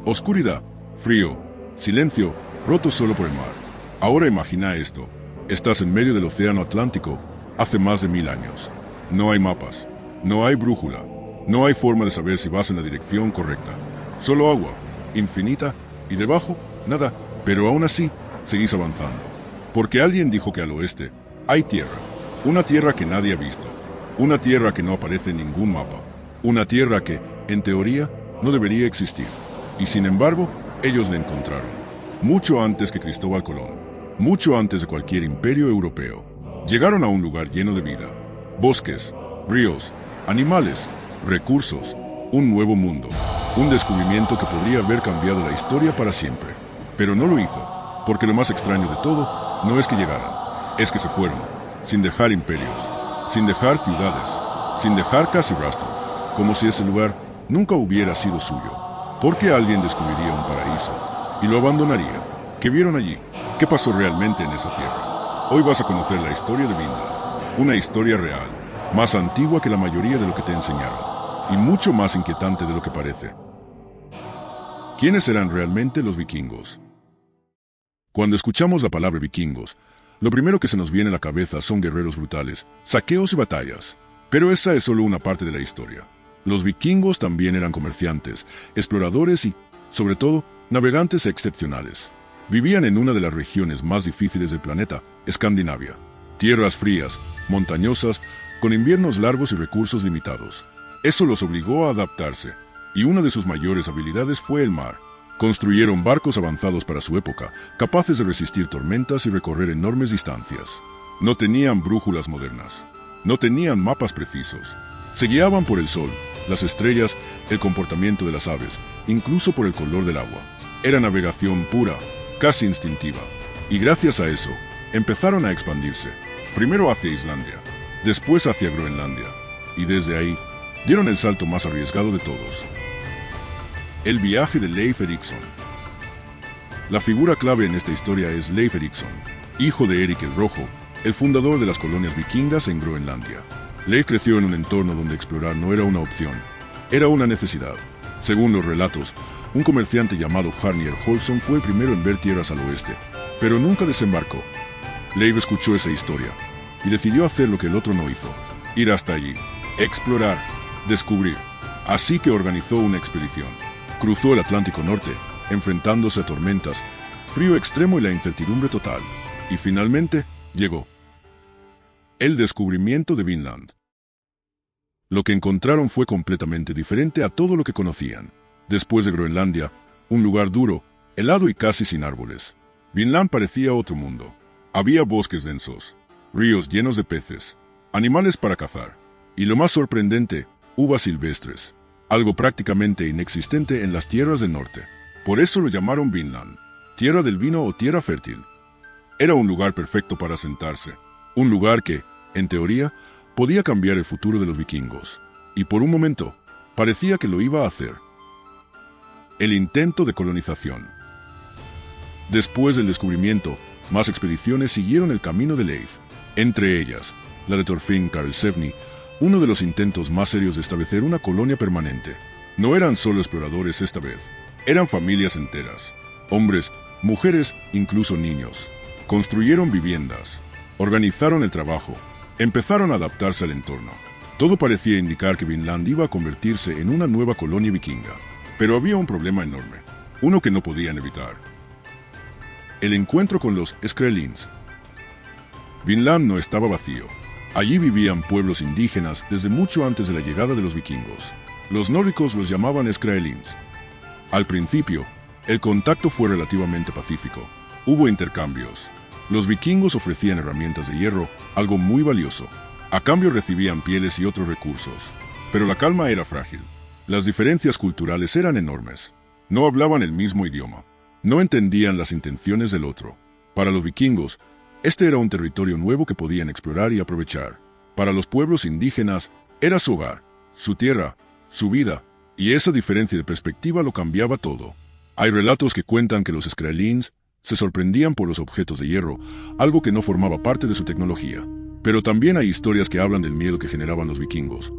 Oscuridad, frío, silencio, roto solo por el mar. Ahora imagina esto. Estás en medio del océano Atlántico hace más de 1000 años. No hay mapas, no hay brújula, no hay forma de saber si vas en la dirección correcta. Solo agua, infinita, y debajo, nada. Pero aún así, seguís avanzando. Porque alguien dijo que al oeste hay tierra. Una tierra que nadie ha visto. Una tierra que no aparece en ningún mapa. Una tierra que, en teoría, no debería existir. Y sin embargo, ellos la encontraron. Mucho antes que Cristóbal Colón. Mucho antes de cualquier imperio europeo. Llegaron a un lugar lleno de vida. Bosques, ríos, animales, recursos. Un nuevo mundo. Un descubrimiento que podría haber cambiado la historia para siempre. Pero no lo hizo. Porque lo más extraño de todo no es que llegaran. Es que se fueron. Sin dejar imperios. Sin dejar ciudades. Sin dejar casi rastro. Como si ese lugar nunca hubiera sido suyo. Porque alguien descubriría un paraíso y lo abandonaría. ¿Qué vieron allí? ¿Qué pasó realmente en esa tierra? Hoy vas a conocer la historia de Vinland. Una historia real, más antigua que la mayoría de lo que te enseñaron, y mucho más inquietante de lo que parece. ¿Quiénes eran realmente los vikingos? Cuando escuchamos la palabra vikingos, lo primero que se nos viene a la cabeza son guerreros brutales, saqueos y batallas. Pero esa es solo una parte de la historia. Los vikingos también eran comerciantes, exploradores y, sobre todo, navegantes excepcionales. Vivían en una de las regiones más difíciles del planeta, Escandinavia. Tierras frías, montañosas, con inviernos largos y recursos limitados. Eso los obligó a adaptarse, y una de sus mayores habilidades fue el mar. Construyeron barcos avanzados para su época, capaces de resistir tormentas y recorrer enormes distancias. No tenían brújulas modernas. No tenían mapas precisos. Se guiaban por el sol, las estrellas, el comportamiento de las aves, incluso por el color del agua. Era navegación pura, casi instintiva. Y gracias a eso, empezaron a expandirse. Primero hacia Islandia, después hacia Groenlandia. Y desde ahí, dieron el salto más arriesgado de todos. El viaje de Leif Erikson. La figura clave en esta historia es Leif Erikson, hijo de Erik el Rojo, el fundador de las colonias vikingas en Groenlandia. Leif creció en un entorno donde explorar no era una opción, era una necesidad. Según los relatos, un comerciante llamado Harnier Holson fue el primero en ver tierras al oeste, pero nunca desembarcó. Leif escuchó esa historia y decidió hacer lo que el otro no hizo, ir hasta allí, explorar, descubrir. Así que organizó una expedición. Cruzó el Atlántico Norte, enfrentándose a tormentas, frío extremo y la incertidumbre total. Y finalmente, llegó. El descubrimiento de Vinland. Lo que encontraron fue completamente diferente a todo lo que conocían. Después de Groenlandia, un lugar duro, helado y casi sin árboles. Vinland parecía otro mundo. Había bosques densos, ríos llenos de peces, animales para cazar, y lo más sorprendente, uvas silvestres, algo prácticamente inexistente en las tierras del norte. Por eso lo llamaron Vinland, tierra del vino o tierra fértil. Era un lugar perfecto para asentarse. Un lugar que, en teoría, podía cambiar el futuro de los vikingos. Y por un momento, parecía que lo iba a hacer. El intento de colonización. Después del descubrimiento, más expediciones siguieron el camino de Leif. Entre ellas, la de Thorfinn Karlsevne, uno de los intentos más serios de establecer una colonia permanente. No eran solo exploradores esta vez. Eran familias enteras. Hombres, mujeres, incluso niños. Construyeron viviendas. Organizaron el trabajo, empezaron a adaptarse al entorno. Todo parecía indicar que Vinland iba a convertirse en una nueva colonia vikinga. Pero había un problema enorme, uno que no podían evitar. El encuentro con los Skrælings. Vinland no estaba vacío. Allí vivían pueblos indígenas desde mucho antes de la llegada de los vikingos. Los nórdicos los llamaban Skrælings. Al principio, el contacto fue relativamente pacífico. Hubo intercambios. Los vikingos ofrecían herramientas de hierro, algo muy valioso. A cambio recibían pieles y otros recursos. Pero la calma era frágil. Las diferencias culturales eran enormes. No hablaban el mismo idioma. No entendían las intenciones del otro. Para los vikingos, este era un territorio nuevo que podían explorar y aprovechar. Para los pueblos indígenas, era su hogar, su tierra, su vida, y esa diferencia de perspectiva lo cambiaba todo. Hay relatos que cuentan que los Skrælings se sorprendían por los objetos de hierro, algo que no formaba parte de su tecnología. Pero también hay historias que hablan del miedo que generaban los vikingos.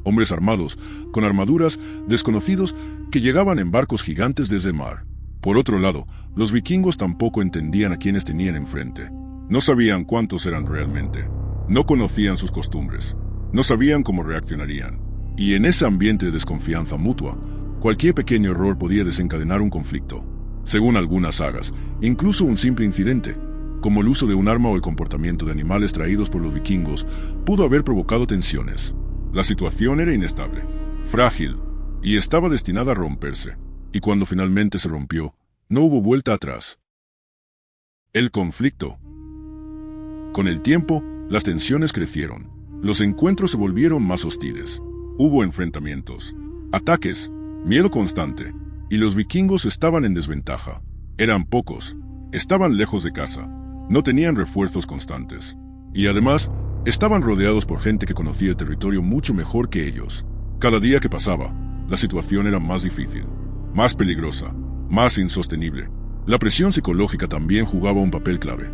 Hombres armados, con armaduras, desconocidos, que llegaban en barcos gigantes desde el mar. Por otro lado, los vikingos tampoco entendían a quienes tenían enfrente. No sabían cuántos eran realmente. No conocían sus costumbres. No sabían cómo reaccionarían. Y en ese ambiente de desconfianza mutua, cualquier pequeño error podía desencadenar un conflicto. Según algunas sagas, incluso un simple incidente, como el uso de un arma o el comportamiento de animales traídos por los vikingos, pudo haber provocado tensiones. La situación era inestable, frágil, y estaba destinada a romperse. Y cuando finalmente se rompió, no hubo vuelta atrás. El conflicto. Con el tiempo, las tensiones crecieron. Los encuentros se volvieron más hostiles. Hubo enfrentamientos, ataques, miedo constante, y los vikingos estaban en desventaja. Eran pocos, estaban lejos de casa, no tenían refuerzos constantes, y además, estaban rodeados por gente que conocía el territorio mucho mejor que ellos. Cada día que pasaba, la situación era más difícil, más peligrosa, más insostenible. La presión psicológica también jugaba un papel clave.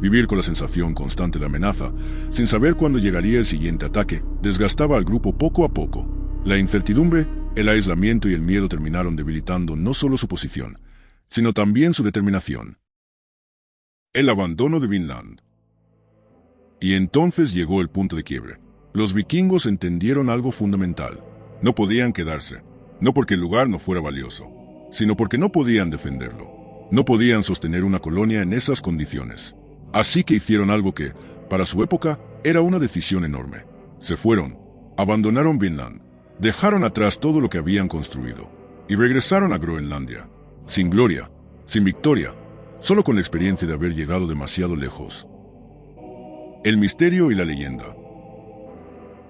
Vivir con la sensación constante de amenaza, sin saber cuándo llegaría el siguiente ataque, desgastaba al grupo poco a poco. La incertidumbre, el aislamiento y el miedo terminaron debilitando no solo su posición, sino también su determinación. El abandono de Vinland. Y entonces llegó el punto de quiebre. Los vikingos entendieron algo fundamental. No podían quedarse, no porque el lugar no fuera valioso, sino porque no podían defenderlo. No podían sostener una colonia en esas condiciones. Así que hicieron algo que, para su época, era una decisión enorme. Se fueron, abandonaron Vinland, dejaron atrás todo lo que habían construido, y regresaron a Groenlandia, sin gloria, sin victoria, solo con la experiencia de haber llegado demasiado lejos. El misterio y la leyenda.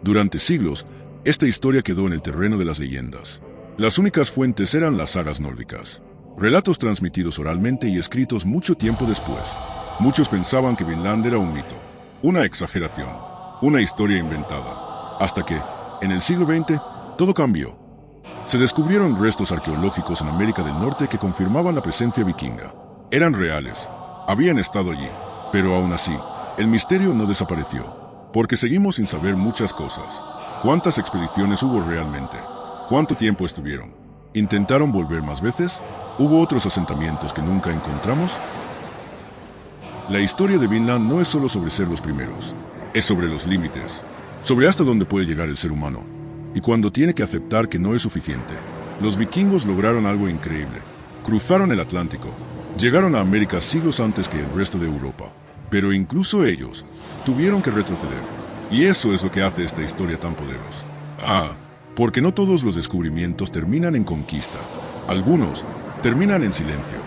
Durante siglos, esta historia quedó en el terreno de las leyendas. Las únicas fuentes eran las sagas nórdicas, relatos transmitidos oralmente y escritos mucho tiempo después. Muchos pensaban que Vinland era un mito, una exageración, una historia inventada, hasta que, en el siglo XX, todo cambió. Se descubrieron restos arqueológicos en América del Norte que confirmaban la presencia vikinga. Eran reales, habían estado allí, pero aún así, el misterio no desapareció, porque seguimos sin saber muchas cosas. ¿Cuántas expediciones hubo realmente? ¿Cuánto tiempo estuvieron? ¿Intentaron volver más veces? ¿Hubo otros asentamientos que nunca encontramos? La historia de Vinland no es solo sobre ser los primeros, es sobre los límites, sobre hasta dónde puede llegar el ser humano, y cuando tiene que aceptar que no es suficiente. Los vikingos lograron algo increíble. Cruzaron el Atlántico, llegaron a América siglos antes que el resto de Europa, pero incluso ellos tuvieron que retroceder, y eso es lo que hace esta historia tan poderosa. Porque no todos los descubrimientos terminan en conquista, algunos terminan en silencio.